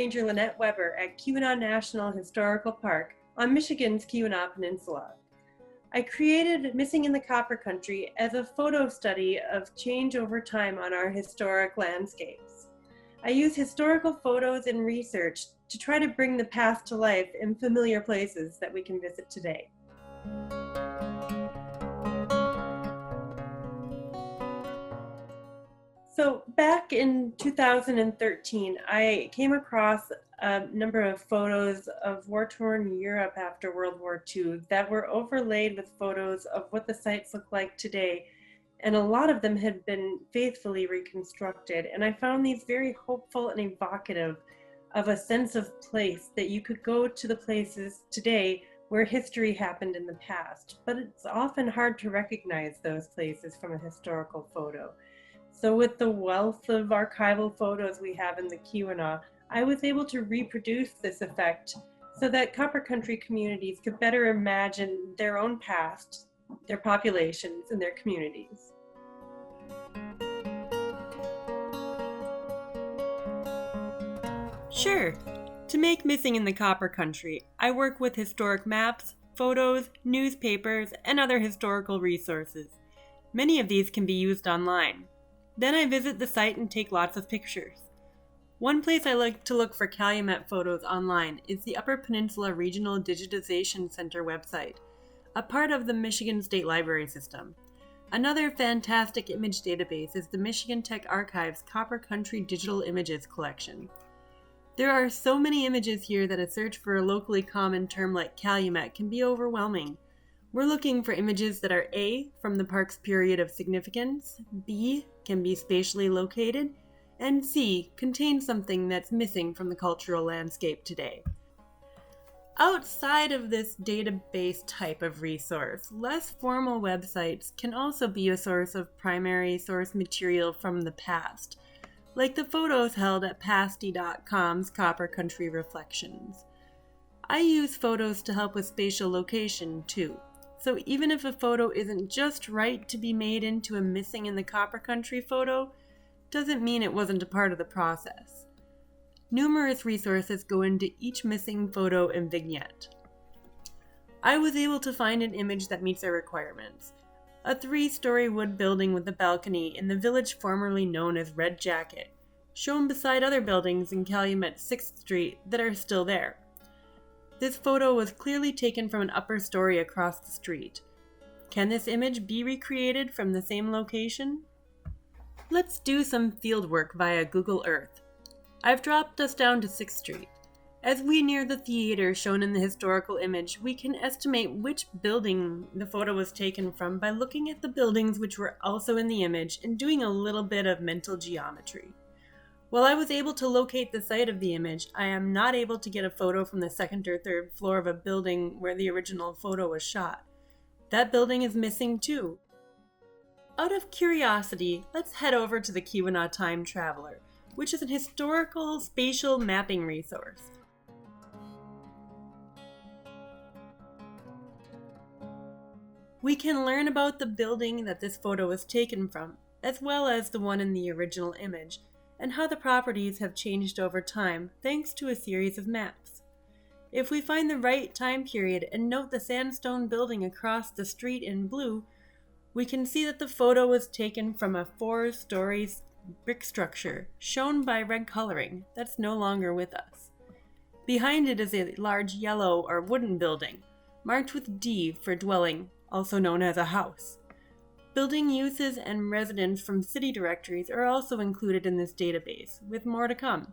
Ranger Lynette Webber at Keweenaw National Historical Park on Michigan's Keweenaw Peninsula. I created Missing in the Copper Country as a photo study of change over time on our historic landscapes. I use historical photos and research to try to bring the past to life in familiar places that we can visit today. So back in 2013, I came across a number of photos of war-torn Europe after World War II that were overlaid with photos of what the sites look like today. And a lot of them had been faithfully reconstructed. And I found these very hopeful and evocative of a sense of place, that you could go to the places today where history happened in the past. But it's often hard to recognize those places from a historical photo. So with the wealth of archival photos we have in the Keweenaw, I was able to reproduce this effect so that Copper Country communities could better imagine their own past, their populations, and their communities. Sure. To make Missing in the Copper Country, I work with historic maps, photos, newspapers, and other historical resources. Many of these can be used online. Then I visit the site and take lots of pictures. One place I like to look for Calumet photos online is the Upper Peninsula Regional Digitization Center website, a part of the Michigan State Library System. Another fantastic image database is the Michigan Tech Archive's Copper Country Digital Images collection. There are so many images here that a search for a locally common term like Calumet can be overwhelming. We're looking for images that are A, from the park's period of significance, B, can be spatially located, and C, contain something that's missing from the cultural landscape today. Outside of this database type of resource, less formal websites can also be a source of primary source material from the past, like the photos held at pasty.com's Copper Country Reflections. I use photos to help with spatial location too. So even if a photo isn't just right to be made into a Missing in the Copper Country photo, doesn't mean it wasn't a part of the process. Numerous resources go into each missing photo and vignette. I was able to find an image that meets our requirements. A 3-story wood building with a balcony in the village formerly known as Red Jacket, shown beside other buildings in Calumet 6th Street that are still there. This photo was clearly taken from an upper story across the street. Can this image be recreated from the same location? Let's do some field work via Google Earth. I've dropped us down to 6th Street. As we near the theater shown in the historical image, we can estimate which building the photo was taken from by looking at the buildings which were also in the image and doing a little bit of mental geometry. While I was able to locate the site of the image, I am not able to get a photo from the 2nd or 3rd floor of a building where the original photo was shot. That building is missing too. Out of curiosity, let's head over to the Keweenaw Time Traveler, which is an historical spatial mapping resource. We can learn about the building that this photo was taken from, as well as the one in the original image, and how the properties have changed over time thanks to a series of maps. If we find the right time period and note the sandstone building across the street in blue, we can see that the photo was taken from a 4-story brick structure shown by red coloring that's no longer with us. Behind it is a large yellow or wooden building, marked with D for dwelling, also known as a house. Building uses and residents from city directories are also included in this database, with more to come.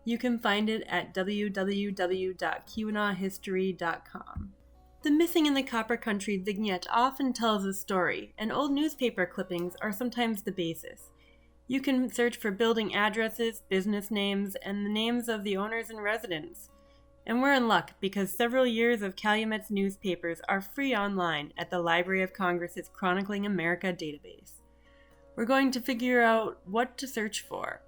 You can find it at www.keweenawhistory.com. The Missing in the Copper Country vignette often tells a story, and old newspaper clippings are sometimes the basis. You can search for building addresses, business names, and the names of the owners and residents. And we're in luck because several years of Calumet's newspapers are free online at the Library of Congress's Chronicling America database. We're going to figure out what to search for.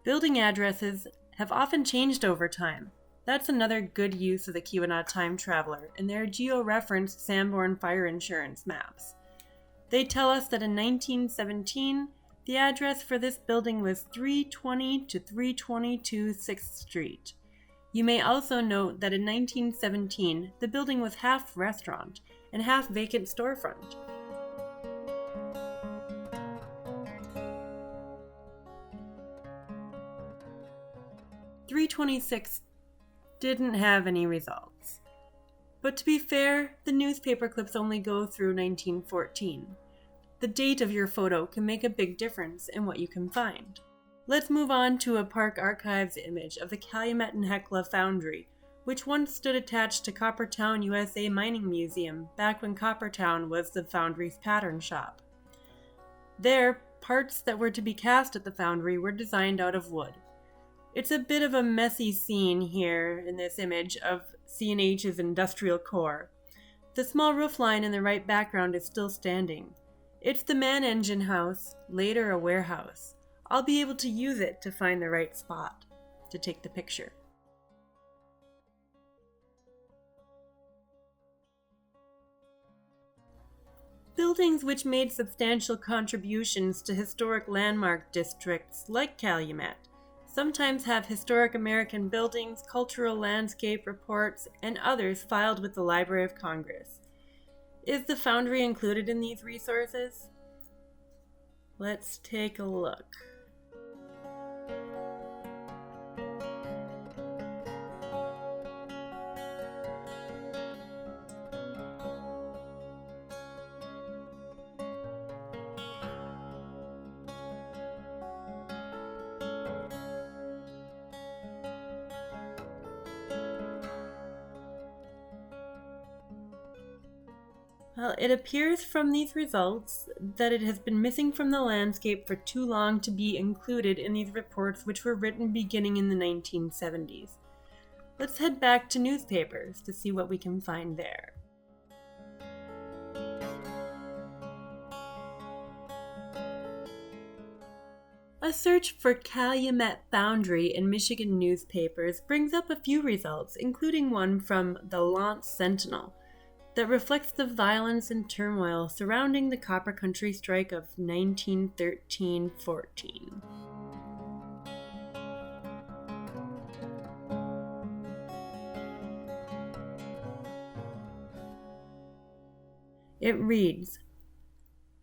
Building addresses have often changed over time. That's another good use of the Keweenaw Time Traveler and their geo-referenced Sanborn fire insurance maps. They tell us that in 1917, the address for this building was 320 to 322 6th Street. You may also note that in 1917, the building was half restaurant and half vacant storefront. .326 didn't have any results. But to be fair, the newspaper clips only go through 1914. The date of your photo can make a big difference in what you can find. Let's move on to a Park Archives image of the Calumet and Hecla foundry, which once stood attached to Coppertown, USA Mining Museum, back when Coppertown was the foundry's pattern shop. There, parts that were to be cast at the foundry were designed out of wood. It's a bit of a messy scene here in this image of C&H's industrial core. The small roofline in the right background is still standing. It's the man engine house, later a warehouse. I'll be able to use it to find the right spot to take the picture. Buildings which made substantial contributions to historic landmark districts like Calumet sometimes have historic American buildings, cultural landscape reports, and others filed with the Library of Congress. Is the foundry included in these resources? Let's take a look. Well, it appears from these results that it has been missing from the landscape for too long to be included in these reports, which were written beginning in the 1970s. Let's head back to newspapers to see what we can find there. A search for Calumet Foundry in Michigan newspapers brings up a few results, including one from the Lance Sentinel, that reflects the violence and turmoil surrounding the Copper Country Strike of 1913-14. It reads,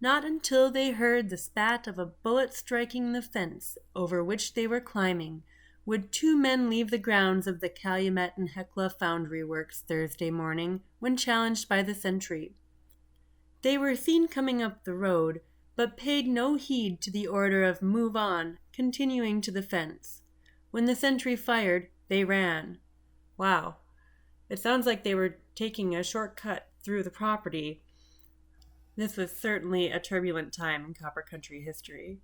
"Not until they heard the spat of a bullet striking the fence over which they were climbing would two men leave the grounds of the Calumet and Hecla Foundry Works Thursday morning when challenged by the sentry. They were seen coming up the road, but paid no heed to the order of 'move on,' continuing to the fence. When the sentry fired, they ran." Wow. It sounds like they were taking a shortcut through the property. This was certainly a turbulent time in Copper Country history.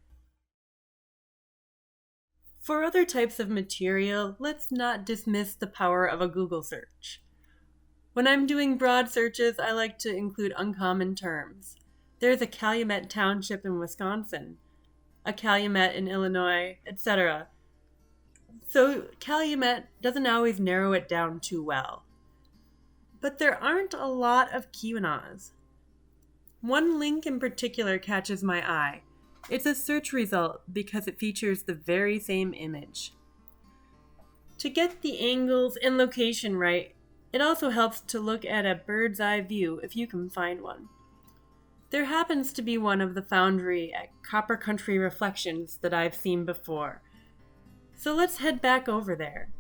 For other types of material, let's not dismiss the power of a Google search. When I'm doing broad searches, I like to include uncommon terms. There's a Calumet Township in Wisconsin, a Calumet in Illinois, etc. So Calumet doesn't always narrow it down too well. But there aren't a lot of Keweenaws. One link in particular catches my eye. It's a search result because it features the very same image. To get the angles and location right, it also helps to look at a bird's eye view if you can find one. There happens to be one of the foundry at Copper Country Reflections that I've seen before. So let's head back over there.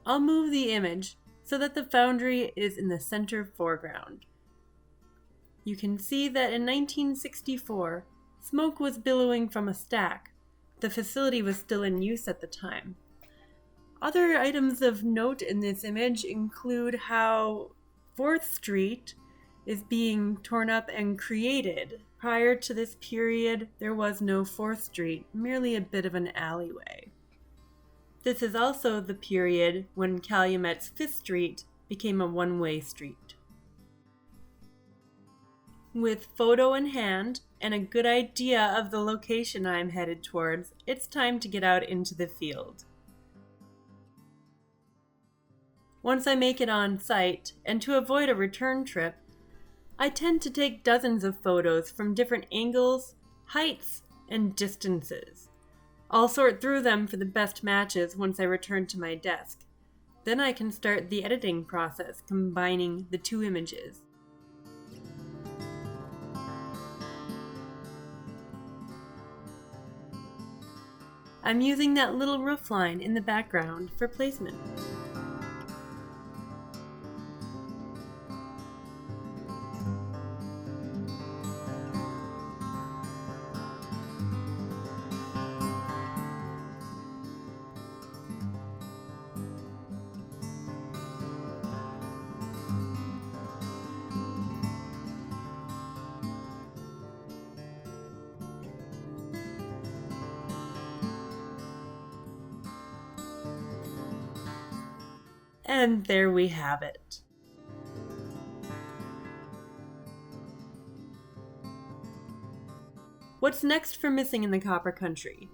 I'll move the image so that the foundry is in the center foreground. You can see that in 1964, smoke was billowing from a stack. The facility was still in use at the time. Other items of note in this image include how 4th Street is being torn up and created. Prior to this period, there was no 4th Street, merely a bit of an alleyway. This is also the period when Calumet's 5th Street became a one-way street. With photo in hand and a good idea of the location I'm headed towards, it's time to get out into the field. Once I make it on site, and to avoid a return trip, I tend to take dozens of photos from different angles, heights, and distances. I'll sort through them for the best matches once I return to my desk. Then I can start the editing process, combining the two images. I'm using that little roofline in the background for placement. And there we have it. What's next for Missing in the Copper Country?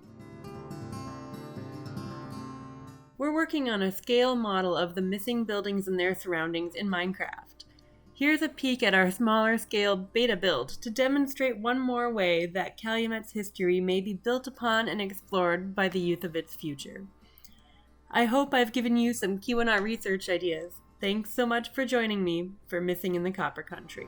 We're working on a scale model of the missing buildings and their surroundings in Minecraft. Here's a peek at our smaller scale beta build to demonstrate one more way that Calumet's history may be built upon and explored by the youth of its future. I hope I've given you some Keweenaw research ideas. Thanks so much for joining me for Missing in the Copper Country.